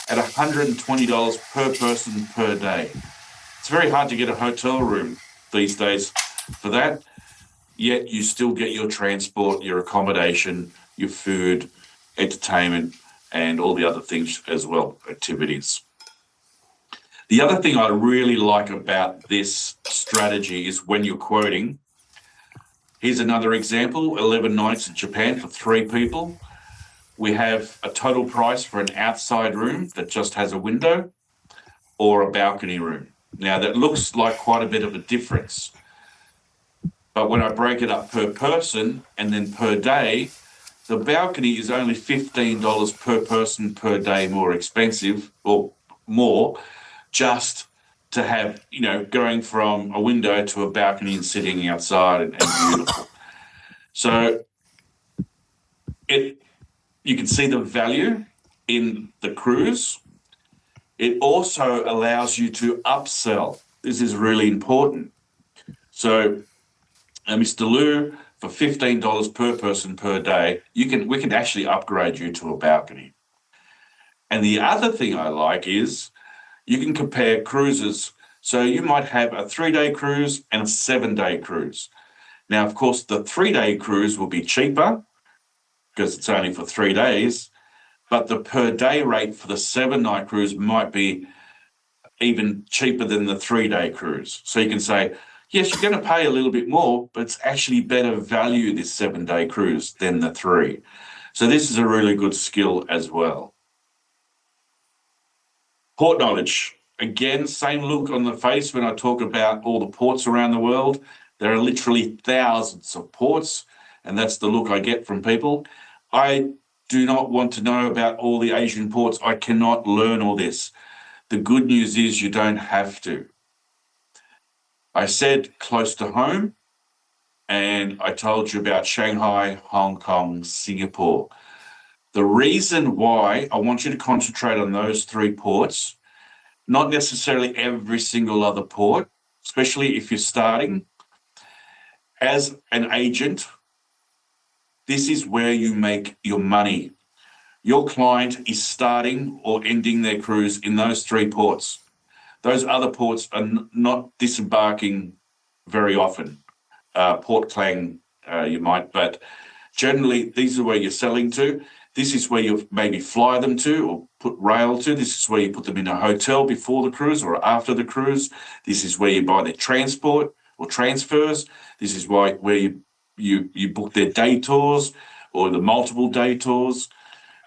at $120 per person per day. It's very hard to get a hotel room these days for that, yet you still get your transport, your accommodation, your food, entertainment, and all the other things as well, activities. The other thing I really like about this strategy is when you're quoting. Here's another example, 11 nights in Japan for 3 people. We have a total price for an outside room that just has a window or a balcony room. Now, that looks like quite a bit of a difference. But when I break it up per person and then per day, The balcony is only $15 per person per day more expensive, or more, just to have, going from a window to a balcony and sitting outside and beautiful. So you can see the value in the cruise. It also allows you to upsell. This is really important. So, Mr. Lou, for $15 per person per day, we can actually upgrade you to a balcony. And the other thing I like is you can compare cruises. So you might have a 3-day cruise and a 7-day cruise. Now, of course, the 3-day cruise will be cheaper because it's only for 3 days, but the per day rate for the 7-night cruise might be even cheaper than the 3-day cruise. So you can say, yes, you're going to pay a little bit more, but it's actually better value, this 7-day cruise, than the 3. So this is a really good skill as well. Port knowledge. Again, same look on the face when I talk about all the ports around the world. There are literally thousands of ports, and that's the look I get from people. I do not want to know about all the Asian ports. I cannot learn all this. The good news is you don't have to. I said close to home, and I told you about Shanghai, Hong Kong, Singapore. The reason why I want you to concentrate on those 3 ports, not necessarily every single other port, especially if you're starting. As an agent, this is where you make your money. Your client is starting or ending their cruise in those 3 ports. Those other ports are not disembarking very often. Port Klang, you might, but generally these are where you're selling to. This is where you maybe fly them to or put rail to. This is where you put them in a hotel before the cruise or after the cruise. This is where you buy their transport or transfers. This is where you book their day tours or the multiple day tours.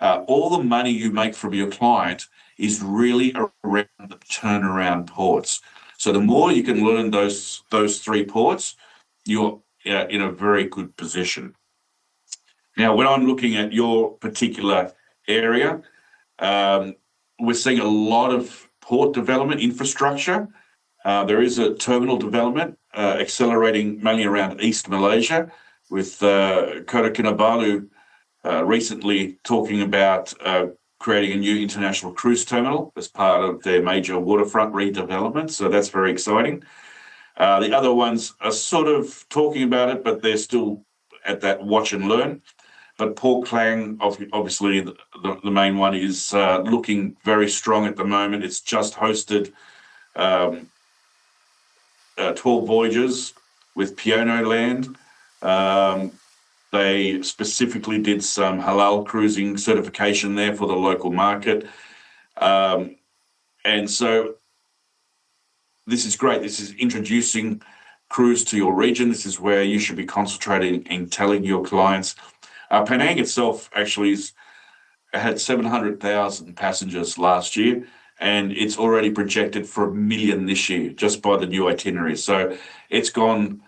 All the money you make from your client is really around the turnaround ports. So the more you can learn those 3 ports, you're in a very good position. Now, when I'm looking at your particular area, we're seeing a lot of port development infrastructure. There is a terminal development accelerating mainly around East Malaysia, with Kota Kinabalu recently talking about creating a new international cruise terminal as part of their major waterfront redevelopment. So that's very exciting. The other ones are sort of talking about it, but they're still at that watch and learn. But Port Klang, obviously, the main one is looking very strong at the moment. It's just hosted 12 voyages with Pioneer Land. They specifically did some halal cruising certification there for the local market. And so this is great. This is introducing cruise to your region. This is where you should be concentrating in telling your clients. Penang itself actually had 700,000 passengers last year, and it's already projected for 1 million this year just by the new itinerary. So it's gone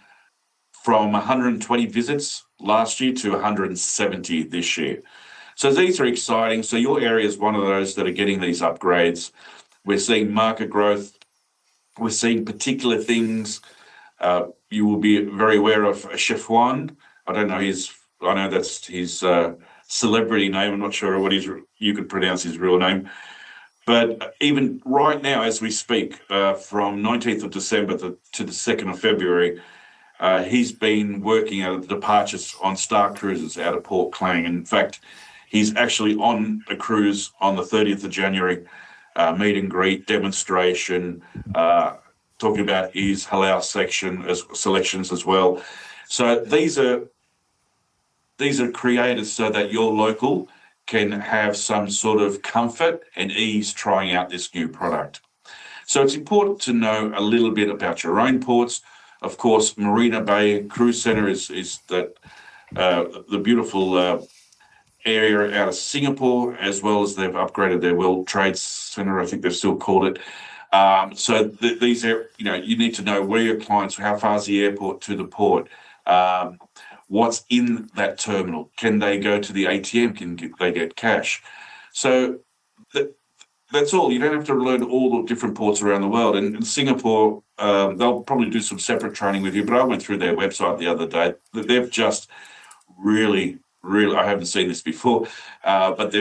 from 120 visits last year to 170 this year. So these are exciting. So your area is one of those that are getting these upgrades. We're seeing market growth. We're seeing particular things. You will be very aware of Chef Juan. I know that's his celebrity name. I'm not sure what you could pronounce his real name. But even right now, as we speak, from 19th of December to the 2nd of February, he's been working at the departures on Star Cruises out of Port Klang. In fact, he's actually on a cruise on the 30th of January, meet and greet, demonstration, talking about his halal selections as well. So these are created so that your local can have some sort of comfort and ease trying out this new product. So it's important to know a little bit about your own ports. Of course, Marina Bay Cruise Centre is the beautiful area out of Singapore, as well as they've upgraded their World Trade Centre, I think they've still called it. So these are, you need to know where your clients, how far is the airport to the port, what's in that terminal. Can they go to the ATM? Can they get cash? So that's all. You don't have to learn all the different ports around the world. And in Singapore, they'll probably do some separate training with you, but I went through their website the other day. They've just really, I haven't seen this before, but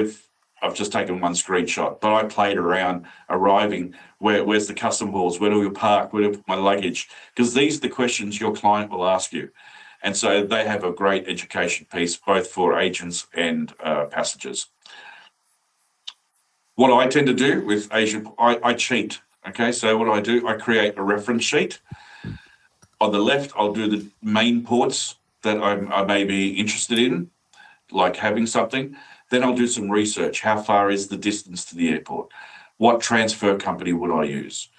I've just taken one screenshot, but I played around arriving. Where's the custom halls? Where do we park? Where do I put my luggage? Because these are the questions your client will ask you. And so they have a great education piece, both for agents and passengers. What I tend to do with Asian, I cheat. Okay, so what do, I create a reference sheet. On the left, I'll do the main ports that I may be interested in, like having something. Then I'll do some research. How far is the distance to the airport? What transfer company would I use?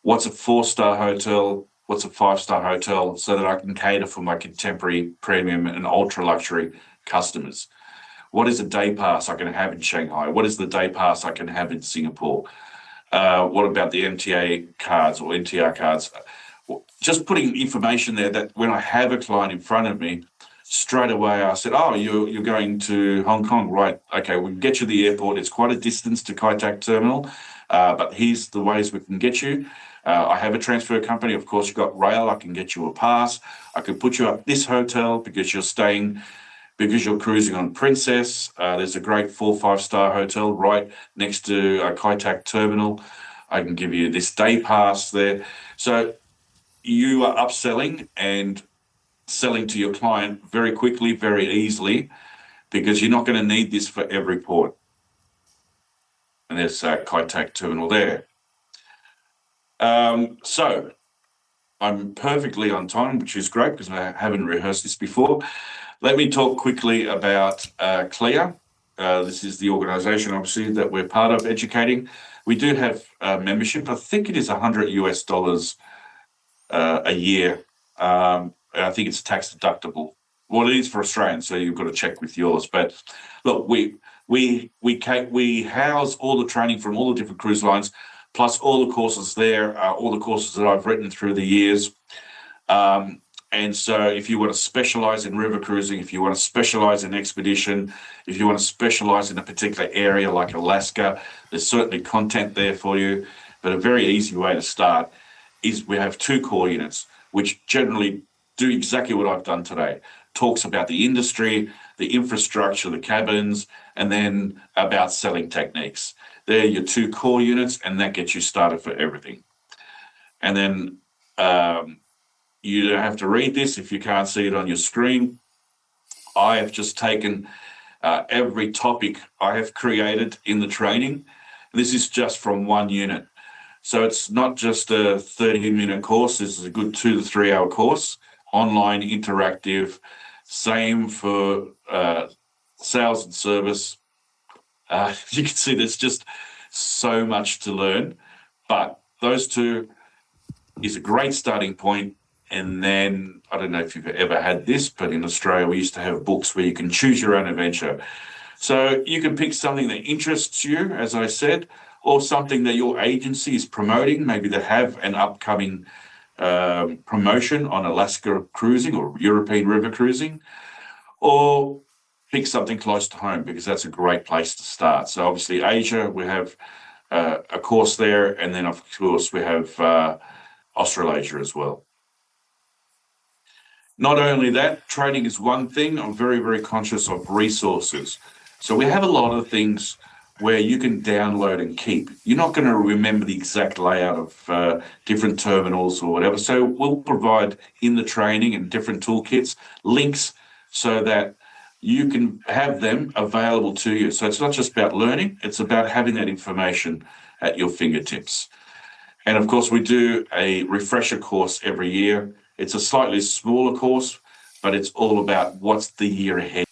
What's a 4-star hotel? What's a 5-star hotel? So that I can cater for my contemporary, premium, and ultra luxury customers. What is a day pass I can have in Shanghai? What is the day pass I can have in Singapore? What about the MTA cards or NTR cards? Just putting information there that when I have a client in front of me, straight away I said, oh, you're going to Hong Kong, right? Okay, we'll get you to the airport. It's quite a distance to Kai Tak Terminal, but here's the ways we can get you. I have a transfer company. Of course, you've got rail. I can get you a pass. I can put you up this hotel because you're cruising on Princess. There's a great 4-5-star hotel right next to Kai Tak Terminal. I can give you this day pass there. So you are upselling and selling to your client very quickly, very easily, because you're not going to need this for every port. And there's Kai Tak Terminal there. So I'm perfectly on time, which is great because I haven't rehearsed this before. Let me talk quickly about CLIA. This is the organisation, obviously, that we're part of educating. We do have membership. I think it is $100 a year. I think it's tax deductible. Well, it is for Australians, so you've got to check with yours. But look, we house all the training from all the different cruise lines, plus all the courses there, all the courses that I've written through the years. And so if you want to specialize in river cruising, if you want to specialize in expedition, if you want to specialize in a particular area like Alaska, there's certainly content there for you. But a very easy way to start is we have 2 core units, which generally do exactly what I've done today. Talks about the industry, the infrastructure, the cabins, and then about selling techniques. They're your 2 core units, and that gets you started for everything. And then you don't have to read this if you can't see it on your screen. I have just taken every topic I have created in the training. This is just from 1 unit. So it's not just a 30-minute course. This is a good 2 to 3 hour course, online, interactive, same for sales and service. You can see there's just so much to learn, but those 2 is a great starting point. And then, I don't know if you've ever had this, but in Australia, we used to have books where you can choose your own adventure. So you can pick something that interests you, as I said, or something that your agency is promoting. Maybe they have an upcoming promotion on Alaska cruising or European river cruising, or pick something close to home because that's a great place to start. So obviously Asia, we have a course there, and then of course we have Australasia as well. Not only that, training is one thing. I'm very, very conscious of resources. So we have a lot of things where you can download and keep. You're not going to remember the exact layout of different terminals or whatever. So we'll provide in the training and different toolkits links so that you can have them available to you. So it's not just about learning, it's about having that information at your fingertips. And of course, we do a refresher course every year. It's a slightly smaller course, but it's all about what's the year ahead.